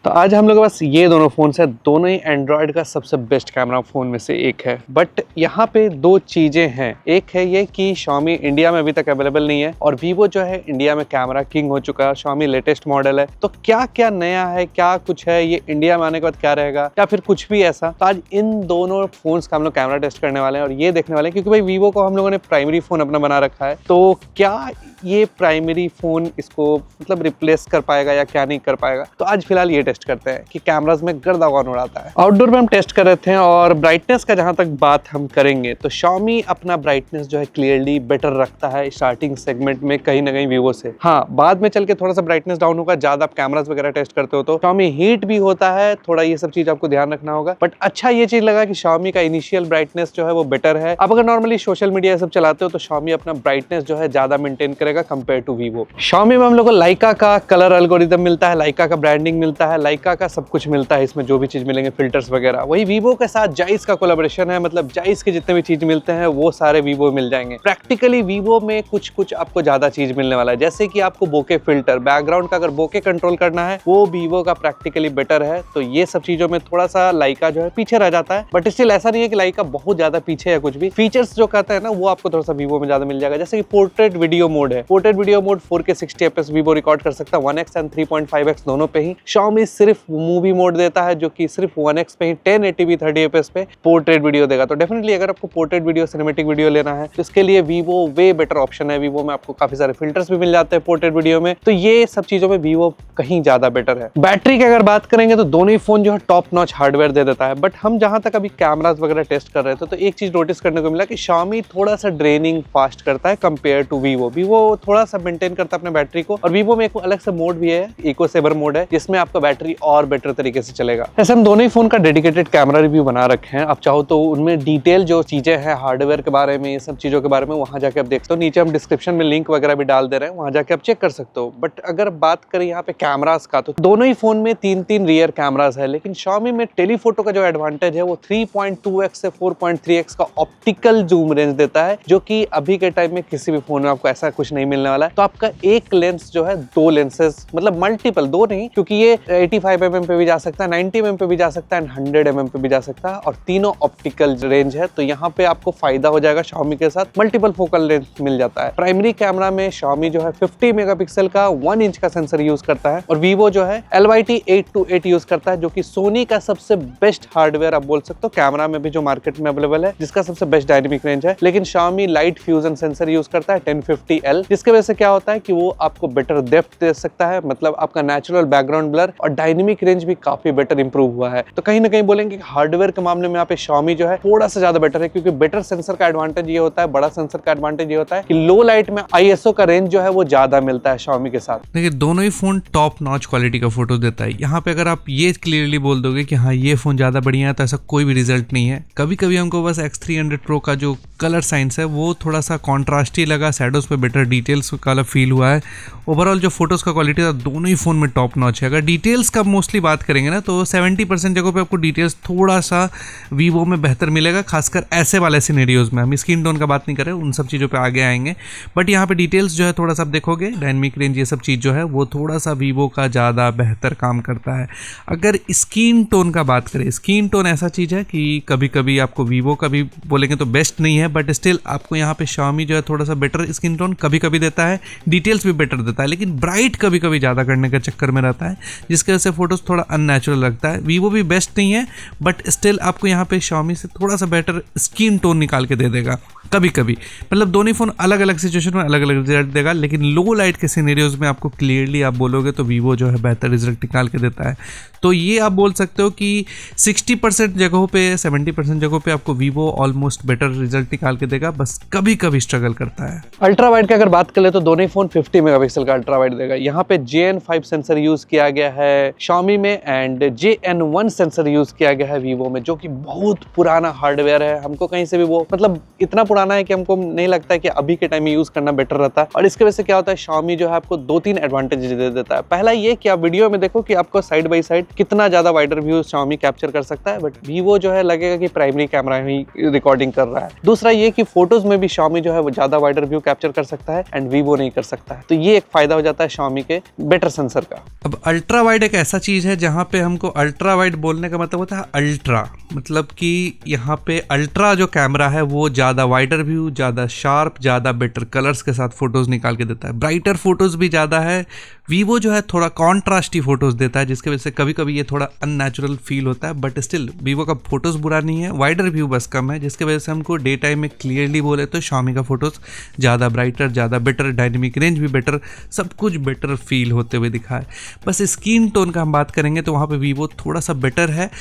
तो आज हम लोग के पास ये दोनों फ़ोन्स हैं, दोनों ही एंड्रॉयड का सबसे बेस्ट कैमरा फ़ोन में से एक है। बट यहाँ पे दो चीज़ें हैं, एक है ये कि Xiaomi इंडिया में अभी तक अवेलेबल नहीं है और Vivo जो है इंडिया में कैमरा किंग हो चुका है। Xiaomi लेटेस्ट मॉडल है, तो क्या क्या नया है, क्या कुछ है, ये इंडिया में आने के बाद क्या रहेगा या फिर कुछ भी ऐसा। तो आज इन दोनों फ़ोन्स का हम लोग कैमरा टेस्ट करने वाले हैं और ये देखने वाले हैं, क्योंकि भाई Vivo को हम लोगों ने प्राइमरी फ़ोन अपना बना रखा है, तो क्या ये प्राइमरी फ़ोन इसको मतलब रिप्लेस कर पाएगा या क्या नहीं कर पाएगा। तो आज फिलहाल ये टेस्ट करते हैं कि कैमराज में गर्दा कौन उड़ाता है। आउटडोर में हम टेस्ट कर रहे थे और ब्राइटनेस का जहां तक बात हम करेंगे तो Xiaomi अपना ब्राइटनेस जो है क्लियरली बेटर रखता है स्टार्टिंग सेगमेंट में कहीं ना कहीं Vivo से। हाँ, बाद में चल के थोड़ा सा ब्राइटनेस डाउन होगा, ज्यादा आप कैमराज वगैरह टेस्ट करते हो तो Xiaomi हीट भी होता है थोड़ा, ये सब चीज आपको ध्यान रखना होगा। बट अच्छा ये चीज लगा कि Xiaomi का इनिशियल ब्राइटनेस जो है वो बेटर है। आप अगर नॉर्मली सोशल मीडिया सब चलाते हो तो Xiaomi अपना ब्राइटनेस जो है ज्यादा मेंटेन करेगा कंपेयर टू Vivo। Xiaomi में हम लोग को Leica का कलर एल्गोरिदम मिलता है, Leica का ब्रांडिंग मिलता है, Leica का सब कुछ मिलता है, इसमें जो भी चीज मिलेंगे फिल्टर्स वगैरह। वही Vivo के साथ Zeiss का कोलैबोरेशन है, मतलब Zeiss के जितने भी चीज मिलते हैं वो सारे Vivo मिल जाएंगे। प्रैक्टिकली Vivo में कुछ कुछ आपको ज्यादा चीज मिलने वाला है, जैसे कि आपको बोके फिल्टर, बैकग्राउंड का अगर बोके कंट्रोल करना है वो Vivo का प्रैक्टिकली बेटर है। तो ये सब चीजों में थोड़ा सा Leica जो है पीछे रह जाता है, बट स्टिल ऐसा नहीं है कि Leica बहुत ज्यादा पीछे है। कुछ भी फीचर्स जो कहते हैं ना वो आपको थोड़ा सा Vivo में ज्यादा मिल जाएगा, जैसे कि पोर्ट्रेट वीडियो मोड है। Portrait video mode 4K 60 fps Vivo record कर सकता है 1x एंड 3.5x दोनों पे ही। Xiaomi सिर्फ मूवी मोड देता है जो कि सिर्फ 1x पे ही 1080p 30 fps पे पोर्ट्रेट वीडियो देगा। तो डेफिनेटली अगर आपको पोर्ट्रेट वीडियो, सिनेमेटिक वीडियो लेना है तो इसके लिए Vivo वे बेटर ऑप्शन है। Vivo में आपको काफी सारे फिल्टर्स भी मिल जाते हैं पोर्ट्रेट वीडियो में, तो ये सब चीजों में Vivo कहीं ज्यादा बेटर है। बैटरी की अगर बात करेंगे तो दोनों ही फोन जो है टॉप नॉच हार्डवेयर दे देता है। बट हम जहां तक अभी कैमरास वगैरह टेस्ट कर रहे थे तो एक चीज नोटिस करने को मिला कि Xiaomi थोड़ा सा ड्रेनिंग फास्ट करता है कंपेयर टू Vivo। Vivo थोड़ा सा मेंटेन करता है अपने बैटरी को, और Vivo में एक अलग से मोड भी है, इको सेवर मोड है, जिसमें आपका बैटरी और बेटर तरीके से चलेगा। ऐसे हम दोनों ही फोन का डेडिकेटेड कैमरा रिव्यू बना रखे हैं, आप चाहो तो उनमें डिटेल जो चीजें हैं हार्डवेयर के बारे में, ये सब चीजों के बारे में वहां जाके आप देखते हो। नीचे हम डिस्क्रिप्शन में लिंक वगैरह भी डाल दे रहे हैं, वहां जाके आप चेक कर सकते हो। बट अगर बात करें यहाँ पे कैमरास का तो दोनों ही फोन में 3-3 रियर कैमरास है, लेकिन Xiaomi में टेलीफोटो का जो एडवांटेज है वो 3.2x से 4.3x का ऑप्टिकल जूम रेंज देता है, जो कि अभी के टाइम में किसी भी फोन में आपको ऐसा कुछ नहीं मिलने वाला है। तो आपका एक लेंस जो है दो लेंसेज, मतलब मल्टीपल, दो नहीं, क्योंकि ये 85mm पे भी जा सकता है, 90mm पे भी जा सकता है, 100mm पे भी जा सकता है, और तीनों ऑप्टिकल रेंज है। तो यहाँ पे आपको फायदा हो जाएगा Xiaomi के साथ, मल्टीपल फोकल लेंस मिल जाता है। प्राइमरी कैमरा में Xiaomi जो है 50 मेगापिक्सल का 1 इंच का सेंसर यूज करता है, और Vivo जो है LYT 828 यूज करता है, जो कि सोनी का सबसे बेस्ट हार्डवेयर आप बोल सकते हो कैमरा में भी जो मार्केट में अवेलेबल है, जिसका सबसे बेस्ट डायनेमिक रेंज है। लेकिन Xiaomi light fusion sensor use करता है 1050L, जिसके वजह से क्या होता है कि वो आपको बेटर डेप्थ दे सकता है, मतलब आपका नेचुरल बैकग्राउंड ब्लर और डायनेमिक रेंज भी काफी बेटर इंप्रूव हुआ है। तो कहीं ना कहीं बोलेंगे कि हार्डवेयर के मामले में यहाँ पे Xiaomi जो है थोड़ा सा ज्यादा बेटर है, क्योंकि बेटर सेंसर का एडवांटेज ये होता है, बड़ा सेंसर का एडवांटेज ये होता है कि लो लाइट में ISO का रेंज जो है वो ज्यादा मिलता है Xiaomi के साथ। देखिए, दोनों ही फोन टॉप नॉच क्वालिटी का फोटो देता है। यहाँ पे अगर आप ये क्लियरली बोल दोगे कि हाँ ये फोन ज्यादा बढ़िया है, तो ऐसा कोई भी रिजल्ट नहीं है। कभी कभी हमको बस X300 Pro का जो कलर साइंस है वो थोड़ा सा कॉन्ट्रास्टी लगा, शैडोज पे बेटर डिटेल्स वाला फील हुआ है। ओवरऑल जो फोटोज का क्वालिटी था दोनों ही फोन में टॉप नॉच है। अगर डिटेल्स का मोस्टली बात करेंगे ना तो 70% जगहों पे आपको डिटेल्स थोड़ा सा Vivo में बेहतर मिलेगा, खासकर ऐसे वाले सिनेरियोज में। हम स्किन टोन का बात नहीं कर रहे, उन सब चीज़ों पे आगे आएंगे। बट यहाँ पे डिटेल्स जो है थोड़ा सा आप देखोगे, डायनेमिक रेंज, ये सब चीज़ जो है वो थोड़ा सा Vivo का ज़्यादा बेहतर काम करता है। अगर स्किन टोन का बात करें, स्किन टोन ऐसा चीज़ है कि कभी कभी आपको Vivo का भी बोलेंगे तो बेस्ट नहीं है, बट स्टिल आपको यहाँ पे Xiaomi जो है थोड़ा सा बेटर स्किन टोन कभी कभी देता है, डिटेल्स भी बेटर देता है, लेकिन ब्राइट कभी कभी ज़्यादा करने के चक्कर में रहता है, जिसकी वजह से फोटोज थोड़ा अननेचुरल लगता है। Vivo भी बेस्ट नहीं है, बट स्टिल आपको यहाँ पे Xiaomi से थोड़ा सा बेटर स्किन टोन निकाल के दे देगा कभी कभी। मतलब दोनों फोन अलग अलग सिचुएशन में अलग अलग रिजल्ट देगा, लेकिन लो लाइट के सिनेरियोज में आपको क्लियरली आप बोलोगे तो Vivo जो है बेहतर रिजल्ट निकाल के देता है। तो ये आप बोल सकते हो कि 60% जगहों पे, 70% जगहों पे आपको Vivo ऑलमोस्ट बेटर रिजल्ट निकाल के देगा, बस कभी कभी स्ट्रगल करता है। अल्ट्रा वाइड की अगर बात करें तो दोनों ही फोन 50 मेगापिक्सल का अल्ट्रा वाइड देगा। यहाँ पे JN5 सेंसर यूज किया गया है Xiaomi में, एंड JN1 सेंसर यूज किया गया है Vivo में, जो कि बहुत पुराना हार्डवेयर है। हमको कहीं से भी वो मतलब इतना पुराना है कि हमको नहीं लगता है कि अभी के टाइम में यूज करना बेटर रहता है। और इसके वजह से क्या होता है, Xiaomi जो है आपको 2-3 एडवांटेज दे देता है। पहला ये कि आप वीडियो में देखो कि आपको साइड बाई साइड कितना ज्यादा वाइडर व्यू Xiaomi कैप्चर कर सकता है, बट Vivo जो है लगेगा कि प्राइमरी कैमरा ही रिकॉर्डिंग कर रहा है। दूसरा ये कि फोटोज में भी Xiaomi जो है वो ज्यादा वाइडर व्यू कैप्चर कर सकता है, एंड Vivo नहीं कर सकता है। तो ये एक फायदा हो जाता है Xiaomi के बेटर सेंसर का। अब अल्ट्रा वाइड एक ऐसा चीज़ है जहाँ पे हमको अल्ट्रा वाइड बोलने का मतलब होता है अल्ट्रा, मतलब कि यहाँ पे अल्ट्रा जो कैमरा है वो ज़्यादा वाइडर व्यू, ज़्यादा शार्प, ज़्यादा बेटर कलर्स के साथ फ़ोटोज़ निकाल के देता है। ब्राइटर फ़ोटोज़ भी ज़्यादा है। वीवो जो है थोड़ा कॉन्ट्रास्टी फ़ोटोज़ देता है, जिसके वजह से कभी कभी ये थोड़ा अननेचुरल फील होता है, बट स्टिल वीवो का फ़ोटोज़ बुरा नहीं है। वाइडर व्यू बस कम है, जिसके वजह से हमको डे टाइम में क्लियरली बोले तो Xiaomi का फ़ोटोज़ ज़्यादा ब्राइटर, ज़्यादा बेटर, डायनेमिक रेंज भी बेटर, सब कुछ बेटर फील होते हुए दिखा है। बस स्किन टोन का हम बात करेंगे तो वहाँ पे वीवो थोड़ा सा बेटर है,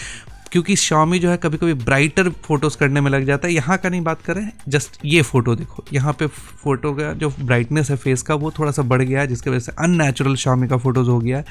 क्योंकि Xiaomi जो है कभी कभी ब्राइटर फोटोज़ करने में लग जाता है। यहाँ का नहीं बात करें, जस्ट ये फ़ोटो देखो, यहाँ पे फ़ोटो का जो ब्राइटनेस है फेस का वो थोड़ा सा बढ़ गया है, जिसकी वजह से अननेचुरल Xiaomi का फ़ोटोज़ हो गया है।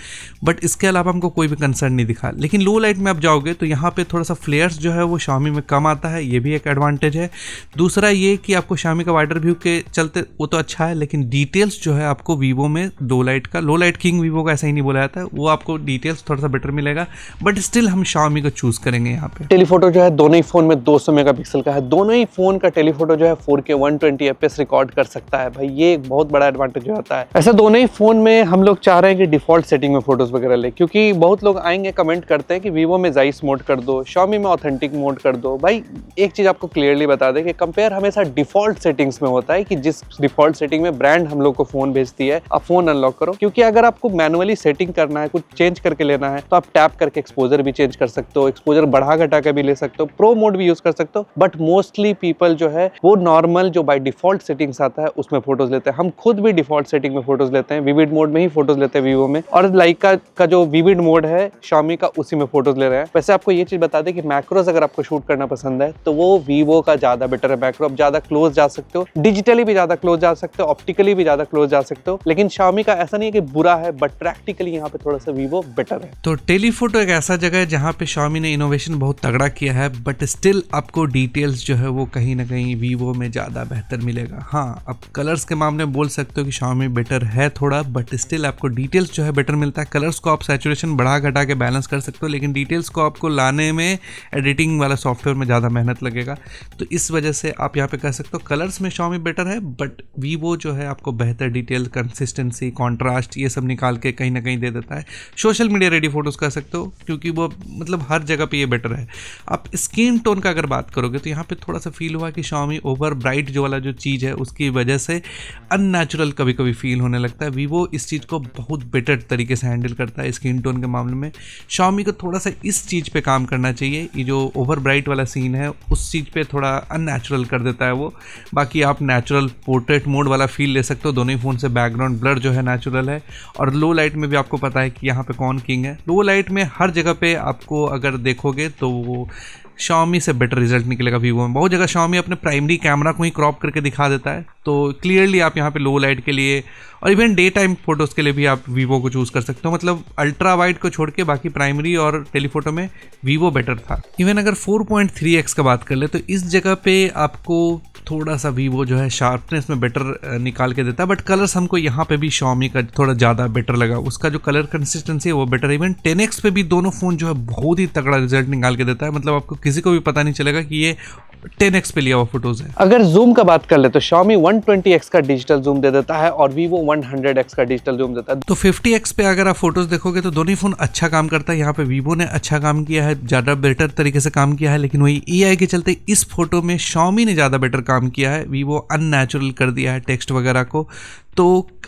बट इसके अलावा हमको कोई भी कंसर्न नहीं दिखा। लेकिन लो लाइट में आप जाओगे तो यहाँ पे थोड़ा सा फ्लेयर्स जो है वो Xiaomi में कम आता है, ये भी एक एडवांटेज है। दूसरा ये कि आपको Xiaomi का वाइडर व्यू के चलते वो तो अच्छा है, लेकिन डिटेल्स जो है आपको वीवो में लो लाइट किंग वीवो का ऐसा ही नहीं बोला जाता है, वो आपको डिटेल्स थोड़ा सा बेटर मिलेगा। बट स्टिल हम Xiaomi को चूज़ करेंगे यहाँ पे। टेलीफोटो जो है दोनों ही फोन में 200 मेगापिक्सल का है। दोनों ही फोन का टेलीफोटो जो है 4K 120 FPS रिकॉर्ड कर सकता है। भाई ये एक बहुत बड़ा एडवांटेज होता है। ऐसे दोनों ही फोन में हम लोग चाह रहे हैं कि डिफॉल्ट सेटिंग में फोटोज वगैरह ले, क्योंकि बहुत लोग आएंगे कमेंट करते हैं कि वीवो में जाइस मोड कर दो, Xiaomi में ऑथेंटिक मोड कर दो। भाई एक चीज आपको क्लियरली बता दें कि कंपेयर हमेशा डिफॉल्ट सेटिंग्स में होता है, कि जिस डिफॉल्ट सेटिंग में ब्रांड हम लोग को फोन भेजती है आप फोन अनलॉक करो। क्योंकि अगर आपको मैनुअली सेटिंग करना है, कुछ चेंज करके लेना है, तो आप टैप करके एक्सपोजर भी चेंज कर सकते हो, एक्सपोजर बढ़ा घटा के भी ले सकते हो, प्रो मोड भी यूज कर सकते हो। बट मोस्टली पीपल जो है वो नॉर्मल जो बाय डिफॉल्ट सेटिंग्स आता है उसमें फोटोज लेते हैं। हम खुद भी डिफॉल्ट सेटिंग में फोटोज लेते हैं, विविड मोड में ही फोटोज लेते हैं वीवो में, और लाइका का जो विविड मोड है Xiaomi का उसी में फोटोज ले रहे हैं। वैसे आपको ये चीज बता दें कि मैक्रोज अगर आपको शूट करना पसंद है तो वो वीवो का ज्यादा बेटर है। मैक्रो आप ज्यादा क्लोज जा सकते हो, डिजिटली भी ज्यादा क्लोज जा सकते हो, ऑप्टिकली भी ज्यादा क्लोज जा सकते हो। लेकिन Xiaomi का ऐसा नहीं है कि बुरा है, बट प्रैक्टिकली यहाँ पे थोड़ा सा वीवो बेटर है। तो टेलीफोटो एक ऐसा जगह है जहाँ पे Xiaomi ने इनोवेशन बहुत तगड़ा किया है, बट स्टिल आपको डिटेल्स जो है वो कहीं ना कहीं वीवो में ज़्यादा बेहतर मिलेगा। हाँ, आप कलर्स के मामले में बोल सकते हो कि Xiaomi बेटर है थोड़ा, बट स्टिल आपको डिटेल्स जो है बेटर मिलता है। कलर्स को आप सैचुरेशन बढ़ा घटा के बैलेंस कर सकते हो, लेकिन डिटेल्स को आपको लाने में एडिटिंग वाला सॉफ्टवेयर में ज़्यादा मेहनत लगेगा। तो इस वजह से आप यहाँ पे कह सकते हो कलर्स में Xiaomi बेटर है, बट वीवो जो है आपको बेहतर डिटेल, कंसिस्टेंसी, कॉन्ट्रास्ट ये सब निकाल के कहीं ना कहीं दे देता है। सोशल मीडिया रेडी फोटोज़ कह सकते हो, क्योंकि वो मतलब हर जगह पे ये बेटर है। आप स्किन टोन का अगर बात करोगे तो यहाँ पे थोड़ा सा फील हुआ कि Xiaomi ओवर ब्राइट जो वाला जो चीज़ है उसकी वजह से अननेचुरल कभी कभी फील होने लगता है। वीवो इस चीज़ को बहुत बेटर तरीके से हैंडल करता है स्किन टोन के मामले में। Xiaomi को थोड़ा सा इस चीज़ पे काम करना चाहिए, ये जो ओवर ब्राइट वाला सीन है उस चीज़ पे थोड़ा अननेचुरल कर देता है वो। बाकी आप नेचुरल पोर्ट्रेट मोड वाला फील ले सकते हो, दोनों ही फ़ोन से बैकग्राउंड ब्लर जो है नेचुरल है। और लो लाइट में भी आपको पता है कि यहाँ पे कौन किंग है। लो लाइट में हर जगह पे आपको अगर देखोगे तो वो Xiaomi से बेटर रिजल्ट निकलेगा वीवो में। बहुत जगह Xiaomi अपने प्राइमरी कैमरा को ही क्रॉप करके दिखा देता है, तो क्लियरली आप यहाँ पे लो लाइट के लिए और इवन डे टाइम फोटोज़ के लिए भी आप वीवो को चूज़ कर सकते हो। मतलब अल्ट्रा वाइड को छोड़ के बाकी प्राइमरी और टेलीफोटो में वीवो बेटर था। इवन अगर 4.3x का बात कर ले तो इस जगह पे आपको थोड़ा सा वीवो जो है शार्पनेस में बेटर निकाल के देता है, बट कलर्स हमको यहाँ पे भी Xiaomi का थोड़ा ज़्यादा बेटर लगा। उसका जो कलर कंसिस्टेंसी है वो बेटर है। इवन 10x पे भी दोनों फ़ोन जो है बहुत ही तगड़ा रिजल्ट निकाल के देता है। मतलब आपको किसी को भी पता नहीं चलेगा कि ये 10x पे लिया हुआ फोटोज है। अगर जूम का बात कर ले तो Xiaomi 120x का डिजिटल जूम दे देता है और Vivo 100x का डिजिटल जूम देता है। तो 50x पे अगर आप फोटोज देखोगे तो दोनों ही फोन अच्छा काम करता है। यहाँ पे Vivo ने अच्छा काम किया है, ज़्यादा बेटर तरीके से काम किया है, लेकिन वही AI के चलते इस फोटो में Xiaomi ने ज़्यादा बेटर काम किया है। Vivo अननेचुरल कर दिया है टेक्स्ट वगैरह को। तो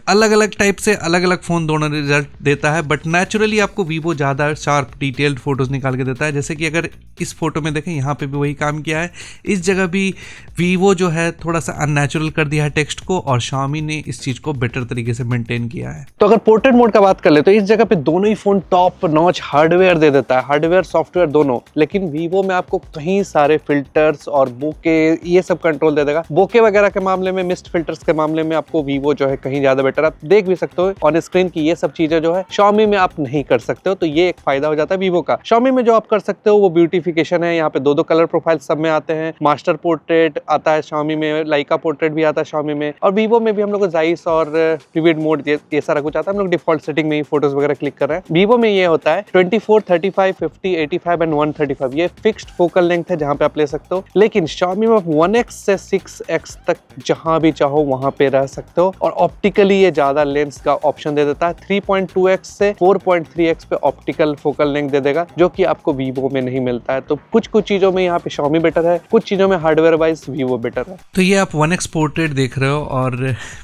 अलग अलग टाइप से अलग अलग फ़ोन दोनों रिजल्ट देता है, बट नेचुरली आपको Vivo ज़्यादा शार्प डिटेल्ड फोटोज़ निकाल के देता है। जैसे कि अगर इस फोटो में देखें, यहाँ पे भी वही काम किया है। इस जगह भी Vivo जो है थोड़ा सा अननेचुरल कर दिया है टेक्स्ट को, और Xiaomi ने इस चीज़ को बेटर तरीके से मेंटेन किया है। तो अगर पोर्ट्रेट मोड का बात कर ले तो इस जगह पे दोनों ही फोन टॉप नॉच हार्डवेयर दे देता है, हार्डवेयर सॉफ्टवेयर दोनों। लेकिन Vivo में आपको कहीं सारे फिल्टर्स और बोके ये सब कंट्रोल दे देगा। बोके वगैरह के मामले में, मिस्ट फिल्टर्स के मामले में आपको Vivo जो है कहीं ज्यादा बेटर। आप देख भी सकते हो ऑन स्क्रीन की ये सब चीजें जो है Xiaomi में आप नहीं कर सकते हो, तो ये एक फायदा हो जाता है Vivo का। Xiaomi में जो आप कर सकते हो वो ब्यूटिफिकेशन है। यहाँ पे दो कलर प्रोफाइल सब में आते हैं। मास्टर पोर्ट्रेट आता है Xiaomi में, लाइका पोर्ट्रेट भी आता है Xiaomi में, और Vivo में भी हम लोग को जाइस और विविड मोड ये सारा कुछ आता है। हम लोग डिफॉल्ट सेटिंग में ही फोटोज वगैरह क्लिक कर रहे हैं। Vivo में ये होता है 24, 35, 50, 85 एंड 135। ये फिक्स्ड फोकल लेंथ है जहाँ पे आप ले सकते हो। लेकिन Xiaomi में 1x से 6x तक जहां भी चाहो वहां पे रह सकते हो, और ऑप्टिकली ये ज्यादा लेंस का ऑप्शन दे देता है। 3.2x से 4.3x पे ऑप्टिकल फोकल लेंथ दे देगा, जो कि आपको वीवो में नहीं मिलता है। तो कुछ चीजों में यहाँ पे Xiaomi बेटर है, कुछ चीजों में हार्डवेयर वाइज वीवो बेटर है। तो ये आप 1x पोर्ट्रेट देख रहे हो और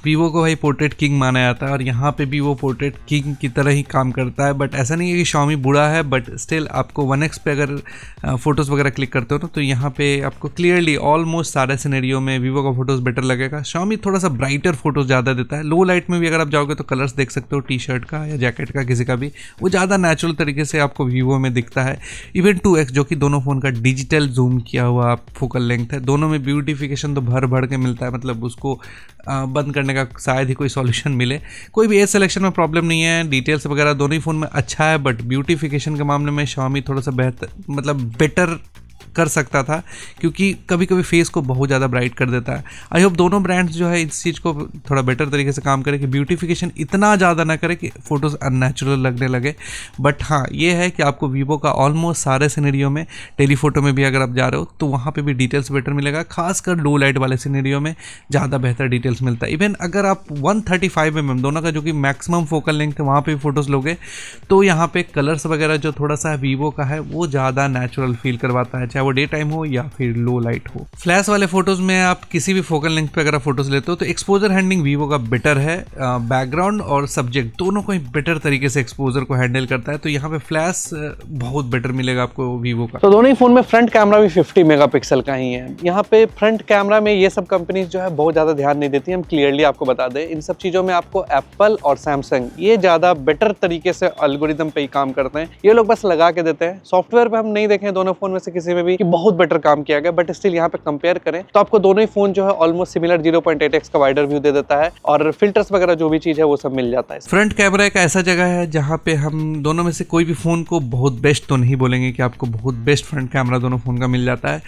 वीवो को भाई पोर्ट्रेट किंग माना जाता है और यहाँ पे भी वो पोर्ट्रेट किंग की तरह ही काम करता है। बट ऐसा नहीं है कि Xiaomi बुरा है, बट स्टिल आपको 1x पे अगर फोटोज़ वगैरह क्लिक करते हो ना तो यहाँ पे आपको क्लियरली ऑलमोस्ट सारे सिनेरियो में वीवो का फोटोज़ बेटर लगेगा। Xiaomi थोड़ा सा ब्राइटर फोटोज़ ज़्यादा देता है। लो लाइट में भी अगर आप जाओगे तो कलर्स देख सकते हो टी शर्ट का या जैकेट का, किसी का भी, वो ज़्यादा नेचुरल तरीके से आपको वीवो में दिखता है। इवन 2x जो कि दोनों फ़ोन का डिजिटल जूम किया हुआ फोकल लेंथ है, दोनों में ब्यूटिफिकेशन तो भर के मिलता है। मतलब उसको बंद करने का शायद ही कोई सॉल्यूशन मिले। कोई भी एज सिलेक्शन में प्रॉब्लम नहीं है, डिटेल्स वगैरह दोनों ही फ़ोन में अच्छा है, बट ब्यूटिफिकेशन के मामले में Xiaomi थोड़ा सा बेटर कर सकता था, क्योंकि कभी कभी फेस को बहुत ज़्यादा ब्राइट कर देता है। आई होप दोनों ब्रांड्स जो है इस चीज़ को थोड़ा बेटर तरीके से काम करें कि ब्यूटिफिकेशन इतना ज़्यादा ना करे कि फ़ोटोज़ अननेचुरल लगने लगे। बट हाँ, ये है कि आपको वीवो का ऑलमोस्ट सारे सिनेरियो में, टेलीफोटो में भी अगर आप जा रहे हो तो वहाँ पे भी डिटेल्स बेटर मिलेगा। खासकर लो लाइट वाले सिनेरियो में ज़्यादा बेहतर डिटेल्स मिलता है। इवन अगर आप 135mm दोनों का जो कि मैक्सिमम फोकल लेंथ है वहाँ पे भी फ़ोटोज़ लोगे तो यहाँ पे कलर्स वगैरह जो थोड़ा सा वीवो का है वो ज़्यादा नेचुरल फील करवाता है, चाहे वो डे टाइम हो या फिर लो लाइट हो। फ्लैश वाले फोटोज में आप किसी भी फोकल लेंथ पे अगर आप फोटोज लेते हो तो एक्सपोजर हैंडलिंग वीवो का बेटर है। बैकग्राउंड और सब्जेक्ट दोनों को ही बेटर तरीके से एक्सपोजर को हैंडल करता है, तो यहाँ पे फ्लैश बहुत बेटर मिलेगा आपको वीवो का। तो दोनों ही फोन में फ्रंट कैमरा भी 50 मेगापिक्सल का ही है। यहाँ पे फ्रंट कैमरा में ये सब कंपनीज जो है बहुत ज्यादा ध्यान नहीं देती। हम क्लियरली आपको बता दें, इन सब चीजों में आपको एप्पल और सैमसंग ये ज्यादा बेटर तरीके से एल्गोरिदम पे ही काम करते हैं। ये लोग बस लगा के देते हैं। सॉफ्टवेयर पे हम नहीं देखें दोनों फोन में से किसी में भी कि बहुत बेटर काम किया गया, बट स्टिल यहाँ पे कंपेयर करें तो आपको दोनों ही फोन जो है ऑलमोस्ट सिमिलर 0.8x का वाइडर व्यू दे देता है और फिल्टर्स वगैरह जो भी चीज है वो सब मिल जाता है। फ्रंट कैमरा एक ऐसा जगह है जहाँ पे हम दोनों में से कोई भी फोन को बहुत बेस्ट तो नहीं बोलेंगे कि आपको बहुत बेस्ट फ्रंट कैमरा दोनों फोन का मिल जाता है,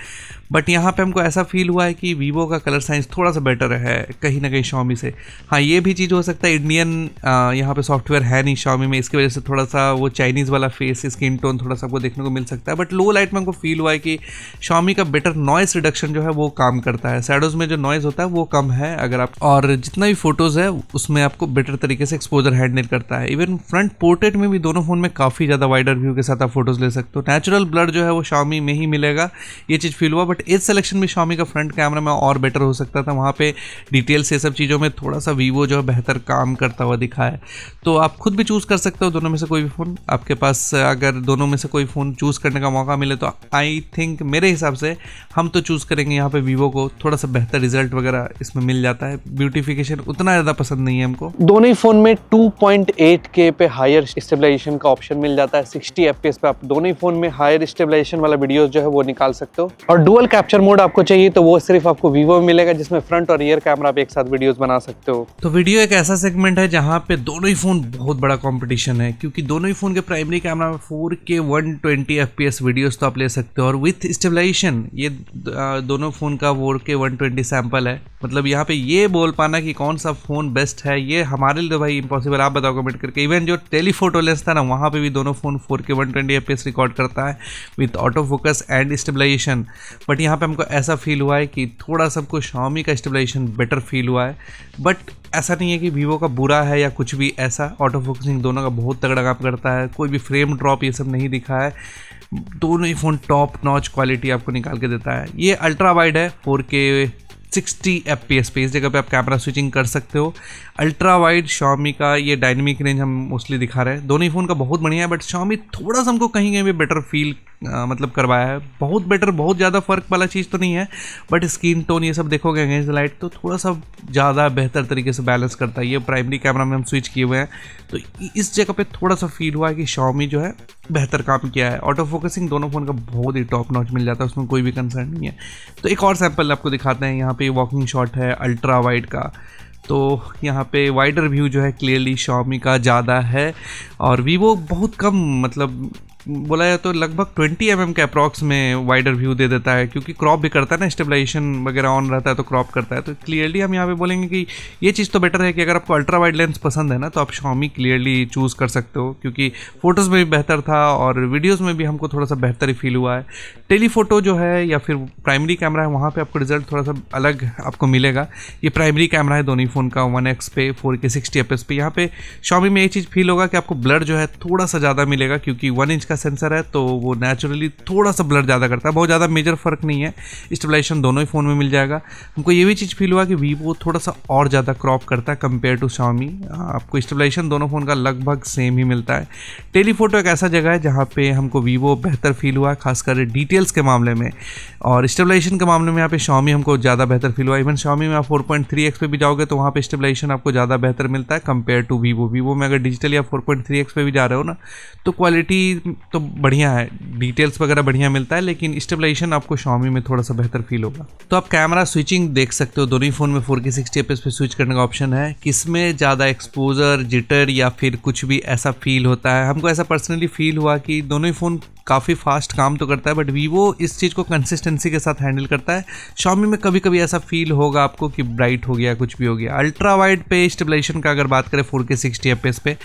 बट यहाँ पे हमको ऐसा फील हुआ है कि वीवो का कलर साइंस थोड़ा सा बेटर है कहीं ना कहीं Xiaomi से। हाँ, ये भी चीज़ हो सकता है इंडियन यहाँ पे सॉफ्टवेयर है नहीं Xiaomi में, इसकी वजह से थोड़ा सा वो चाइनीज़ वाला फेस स्किन टोन थोड़ा सा आपको देखने को मिल सकता है। बट लो लाइट में हमको फील हुआ है कि Xiaomi का बेटर नॉइस रिडक्शन जो है वो काम करता है। शैडोज़ में जो नॉइज़ होता है वो कम है अगर आप, और जितना भी फोटोज़ है उसमें आपको बेटर तरीके से एक्सपोजर हैंडल करता है। इवन फ्रंट पोर्ट्रेट में भी दोनों फोन में काफ़ी ज़्यादा वाइडर व्यू के साथ आप फोटोज़ ले सकते हो। नेचुरल ब्लर जो है वो Xiaomi में ही मिलेगा, ये चीज़ फील हुआ। बट एज सिलेक्शन में Xiaomi का फ्रंट कैमरा में और बेटर हो सकता था, वहाँ पे डिटेल्स ये सब चीज़ों में थोड़ा सा वीवो जो है बेहतर काम करता हुआ दिखा है। तो आप खुद भी चूज़ कर सकते हो दोनों में से कोई भी फ़ोन। आपके पास अगर दोनों में से कोई फ़ोन चूज़ करने का मौका मिले तो आई थिंक मेरे हिसाब से हम तो चूज़ करेंगे यहाँ पे वीवो को। थोड़ा सा बेहतर रिजल्ट वगैरह इसमें मिल जाता है, ब्यूटिफिकेशन उतना ज़्यादा पसंद नहीं है हमको। दोनों ही फोन में 2.8K पे हायर स्टेबलाइजेशन का ऑप्शन मिल जाता है। 60 FPS पे आप दोनों ही फोन में हायर स्टेबलाइजेशन वाला वीडियोस जो है वो निकाल सकते हो। और डुअल कैप्चर मोड आपको चाहिए तो वो सिर्फ आपको वीवो में मिलेगा, जिसमें फ्रंट और रियर कैमरा आप एक साथ वीडियोस बना सकते हो। तो वीडियो एक ऐसा सेगमेंट है जहाँ पे दोनों ही फोन बहुत बड़ा कंपटीशन है, क्योंकि दोनों ही फोन के प्राइमरी कैमरा में 4K 120 FPS वीडियोस तो आप ले सकते हो, और विथ स्टेबलाइजेशन ये दोनों फोन का 4K 120 सैंपल है। मतलब यहाँ पे ये बोल पाना कि कौन सा फोन बेस्ट है ये हमारे लिए तो भाई इम्पॉसिबल। आप बताओ कमेंट करके। इवन जो टेलीफोटो लेंस था ना, वहाँ पे भी दोनों फोन 4K 120 FPS रिकॉर्ड करता है with auto focus and stabilization. But यहाँ पे हमको ऐसा फील हुआ है कि थोड़ा सबको Xiaomi का स्टेबलाइजेशन बेटर फील हुआ है। बट ऐसा नहीं है कि वीवो का बुरा है या कुछ भी ऐसा। ऑटो फोकसिंग दोनों का बहुत तगड़ा काम करता है, कोई भी फ्रेम ड्रॉप ये सब नहीं दिखा है। दोनों ही फ़ोन टॉप नॉच क्वालिटी आपको निकाल के देता है। ये अल्ट्रा वाइड है 4K 60 FPS पे, इस जगह पे आप कैमरा स्विचिंग कर सकते हो। अल्ट्रा वाइड Xiaomi का ये डायनेमिक रेंज हम मोस्टली दिखा रहे हैं। दोनों ही फ़ोन का बहुत बढ़िया है, बट Xiaomi थोड़ा सा हमको कहीं भी बेटर फील मतलब करवाया है। बहुत बेटर, बहुत ज़्यादा फ़र्क वाला चीज़ तो नहीं है, बट स्किन टोन ये सब देखोगे अगेंस्ट लाइट तो थोड़ा सा ज़्यादा बेहतर तरीके से बैलेंस करता है। ये प्राइमरी कैमरा में हम स्विच किए हुए हैं, तो इस जगह पे थोड़ा सा फील हुआ है कि Xiaomi जो है बेहतर काम किया है। ऑटो फोकसिंग दोनों फ़ोन का बहुत ही टॉप नॉच मिल जाता है, उसमें कोई भी कंसर्न नहीं है। तो एक और सैंपल आपको दिखाते हैं। यहाँ पे वॉकिंग शॉट है अल्ट्रा वाइड का, तो यहाँ पे वाइडर व्यू जो है क्लियरली Xiaomi का ज़्यादा है, और वीवो बहुत कम मतलब बोला जाए तो लगभग 20 mm के अप्रॉक्स में वाइडर व्यू दे देता है, क्योंकि क्रॉप भी करता है ना, स्टेबलाइजेशन वगैरह ऑन रहता है तो क्रॉप करता है। तो क्लियरली हम यहाँ पे बोलेंगे कि ये चीज़ तो बेटर है कि अगर आपको अल्ट्रा वाइड लेंस पसंद है ना तो आप Xiaomi क्लियरली चूज़ कर सकते हो, क्योंकि फ़ोटोज़ में भी बेहतर था और वीडियोज़ में भी हमको थोड़ा सा बेहतर ही फील हुआ है। टेलीफोटो जो है या फिर प्राइमरी कैमरा है, वहाँ पर आपको रिजल्ट थोड़ा सा अलग आपको मिलेगा। ये प्राइमरी कैमरा है दोनों ही फ़ोन का, 1x पे 4K 60 fps पे। यहाँ पे Xiaomi में ये चीज़ फील होगा कि आपको ब्लर जो है थोड़ा सा ज़्यादा मिलेगा, क्योंकि 1 इंच का सेंसर है तो वो नेचुरली थोड़ा सा ब्लर ज़्यादा करता है। बहुत ज़्यादा मेजर फ़र्क नहीं है, स्टेबलाइजेशन दोनों ही फ़ोन में मिल जाएगा। हमको ये भी चीज़ फील हुआ कि Vivo थोड़ा सा और ज़्यादा क्रॉप करता है कंपेयर टू Xiaomi। आपको स्टेबलाइजेशन दोनों फ़ोन का लगभग सेम ही मिलता है। टेलीफोटो एक ऐसा जगह है जहाँ पे हमको Vivo बेहतर फील हुआ, खासकर डिटेल्स के मामले में, और स्टेबलाइजेशन के मामले में यहाँ पे Xiaomi हमको ज़्यादा बेहतर फील हुआ। इवन Xiaomi में आप 4.3x पे भी जाओगे तो वहाँ पे स्टेबलाइजेशन आपको ज़्यादा बेहतर मिलता है कंपेयर टू Vivo में अगर डिजिटल या 4.3x पे भी जा रहे हो ना तो क्वालिटी तो बढ़िया है, डिटेल्स वगैरह बढ़िया मिलता है, लेकिन स्टेबलाइजेशन आपको Xiaomi में थोड़ा सा बेहतर फील होगा। तो आप कैमरा स्विचिंग देख सकते हो, दोनों ही फ़ोन में 4K 60 fps पे स्विच करने का ऑप्शन है। किसमें ज़्यादा एक्सपोजर, जिटर या फिर कुछ भी ऐसा फील होता है, हमको ऐसा पर्सनली फील हुआ कि दोनों ही फ़ोन काफ़ी फास्ट काम तो करता है, बट Vivo इस चीज़ को कंसिस्टेंसी के साथ हैंडल करता है। Xiaomi में कभी कभी ऐसा फील होगा आपको कि ब्राइट हो गया, कुछ भी हो गया। अल्ट्रा वाइड पे स्टेबलाइजेशन का अगर बात करें 4K 60 fps पे,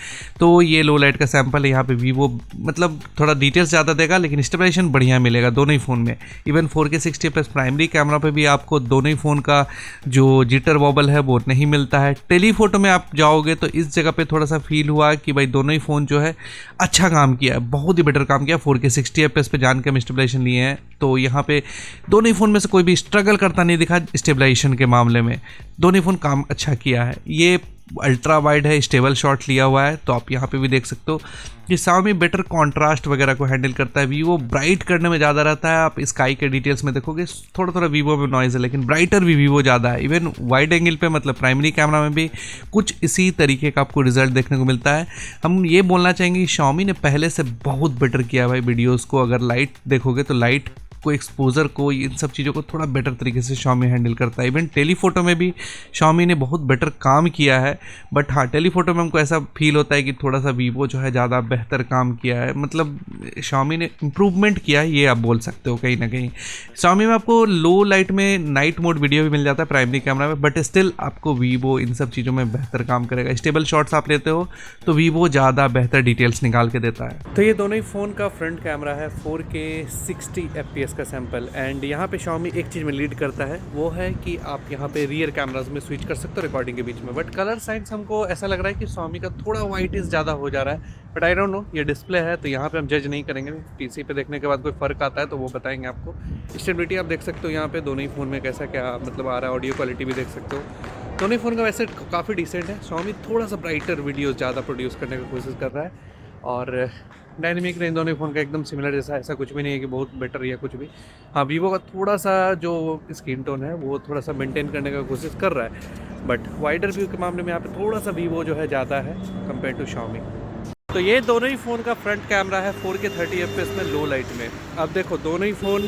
तो ये लो लाइट का सैंपल है। यहाँ पे Vivo मतलब थोड़ा डिटेल्स ज़्यादा देगा, लेकिन स्टेबलाइजेशन बढ़िया मिलेगा दोनों ही फ़ोन में। Even 4K 60 fps primary camera पे भी आपको दोनों ही फ़ोन का जो जिटर वॉबल है वो नहीं मिलता है। टेलीफोटो में आप जाओगे तो इस जगह पे थोड़ा सा फील हुआ कि भाई दोनों ही फ़ोन जो है अच्छा काम किया है, बहुत ही बेटर काम किया। 4K 60 fps पे जान के हम स्टेबलाइजेशन लिए हैं तो यहाँ पे दोनों ही फ़ोन में से कोई भी स्ट्रगल करता नहीं दिखा स्टेबलाइजेशन के मामले में। दोनों ही फ़ोन काम अच्छा किया है। ये अल्ट्रा वाइड है, स्टेबल शॉट लिया हुआ है, तो आप यहाँ पे भी देख सकते हो कि Xiaomi बेटर कॉन्ट्रास्ट वगैरह को हैंडल करता है। Vivo ब्राइट करने में ज़्यादा रहता है। आप स्काई के डिटेल्स में देखोगे थोड़ा थोड़ा Vivo में नॉइज़ है, लेकिन ब्राइटर भी Vivo ज़्यादा है। इवन वाइड एंगल पे मतलब प्राइमरी कैमरा में भी कुछ इसी तरीके का आपको रिजल्ट देखने को मिलता है। हम ये बोलना चाहेंगे कि Xiaomi ने पहले से बहुत बेटर किया है भाई वीडियोज़ को। अगर लाइट देखोगे तो लाइट को, एक्सपोजर को, इन सब चीज़ों को थोड़ा बेटर तरीके से Xiaomi हैंडल करता है। इवन टेलीफोटो में भी Xiaomi ने बहुत बेटर काम किया है, बट हाँ टेलीफोटो में हमको ऐसा फील होता है कि थोड़ा सा Vivo जो है ज़्यादा बेहतर काम किया है। मतलब Xiaomi ने इम्प्रूवमेंट किया है, ये आप बोल सकते हो कहीं ना कहीं। Xiaomi में आपको लो लाइट में नाइट मोड वीडियो भी मिल जाता है प्राइमरी कैमरा में, बट स्टिल आपको Vivo इन सब चीज़ों में बेहतर काम करेगा। स्टेबल शॉट्स आप लेते हो तो Vivo ज़्यादा बेहतर डिटेल्स निकाल के देता है। तो ये दोनों ही फ़ोन का फ्रंट कैमरा है 4K 60 fps का सैंपल, एंड यहाँ पे Xiaomi एक चीज़ में लीड करता है, वो है कि आप यहाँ पे रियर कैमराज में स्विच कर सकते हो रिकॉर्डिंग के बीच में। बट कलर साइंस हमको ऐसा लग रहा है कि Xiaomi का थोड़ा वाइटिश ज़्यादा हो जा रहा है, बट आई डोंट नो, ये डिस्प्ले है तो यहाँ पे हम जज नहीं करेंगे। पीसी पे देखने के बाद कोई फ़र्क आता है तो वो बताएंगे आपको। स्टेबिलिटी आप देख सकते हो यहाँ पे दोनों ही फ़ोन में कैसा क्या मतलब आ रहा है। ऑडियो क्वालिटी भी देख सकते हो, दोनों ही फ़ोन का वैसे काफ़ी डिसेंट है। Xiaomi थोड़ा सा ब्राइटर वीडियो ज़्यादा प्रोड्यूस करने की कोशिश कर रहा है, और डायनेमिक रेंज दोनों फ़ोन का एकदम सिमिलर जैसा, ऐसा कुछ भी नहीं है कि बहुत बेटर या कुछ भी। हाँ Vivo का थोड़ा सा जो स्किन टोन है वो थोड़ा सा मेंटेन करने का कोशिश कर रहा है, बट वाइडर व्यू के मामले में यहाँ पे थोड़ा सा Vivo जो है ज़्यादा है कंपेयर टू Xiaomi। तो ये दोनों ही फ़ोन का फ्रंट कैमरा है 4K 30 fps में लो लाइट में। अब देखो दोनों ही फ़ोन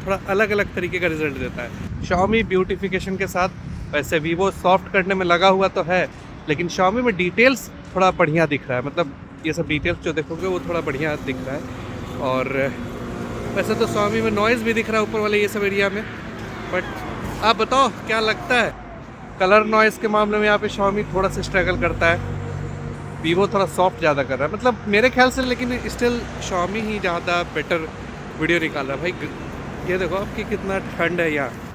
थोड़ा अलग अलग तरीके का रिजल्ट देता है। Xiaomi ब्यूटिफिकेशन के साथ, वैसे Vivo सॉफ्ट करने में लगा हुआ तो है, लेकिन Xiaomi में डिटेल्स थोड़ा बढ़िया दिख रहा है। मतलब ये सब डिटेल्स जो देखोगे वो थोड़ा बढ़िया दिख रहा है। और वैसे तो Xiaomi में नॉइज़ भी दिख रहा है ऊपर वाले ये सब एरिया में, बट आप बताओ क्या लगता है? कलर नॉइज़ के मामले में यहाँ पे Xiaomi थोड़ा सा स्ट्रगल करता है, Vivo थोड़ा सॉफ्ट ज़्यादा कर रहा है मतलब मेरे ख्याल से, लेकिन स्टिल Xiaomi ही ज़्यादा बेटर वीडियो निकाल रहा है। भाई ये देखो आपकी कितना ठंड है यहाँ।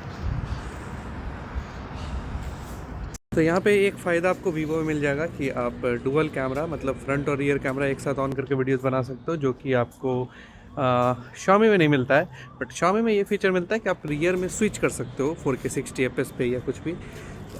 तो यहाँ पे एक फ़ायदा आपको Vivo में मिल जाएगा कि आप डुअल कैमरा मतलब फ्रंट और रियर कैमरा एक साथ ऑन करके वीडियोस बना सकते हो, जो कि आपको Xiaomi में नहीं मिलता है। बट Xiaomi में ये फीचर मिलता है कि आप रियर में स्विच कर सकते हो 4K 60 fps पे या कुछ भी,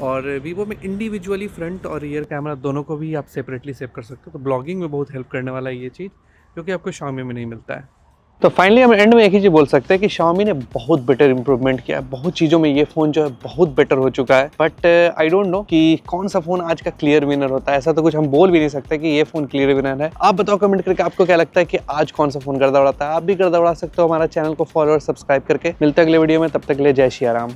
और Vivo में इंडिविजुअली फ्रंट और रियर कैमरा दोनों को भी आप सेपरेटली सेव कर सकते हो। तो ब्लॉगिंग में बहुत हेल्प करने वाला है ये चीज़, जो कि आपको Xiaomi में नहीं मिलता है। तो फाइनली हम एंड में एक ही चीज़ बोल सकते हैं कि Xiaomi ने बहुत बेटर इंप्रूवमेंट किया है, बहुत चीज़ों में ये फ़ोन जो है बहुत बेटर हो चुका है। बट आई डोंट नो कि कौन सा फ़ोन आज का क्लियर विनर होता है। ऐसा तो कुछ हम बोल भी नहीं सकते कि ये फ़ोन क्लियर विनर है। आप बताओ कमेंट करके आपको क्या लगता है कि आज कौन सा फ़ोन गर्दा उड़ाता है। आप भी गर्दा उड़ा सकते हो हमारा चैनल को फॉलो और सब्सक्राइब करके। मिलते हैं अगले वीडियो में, तब तक के लिए जय श्री राम।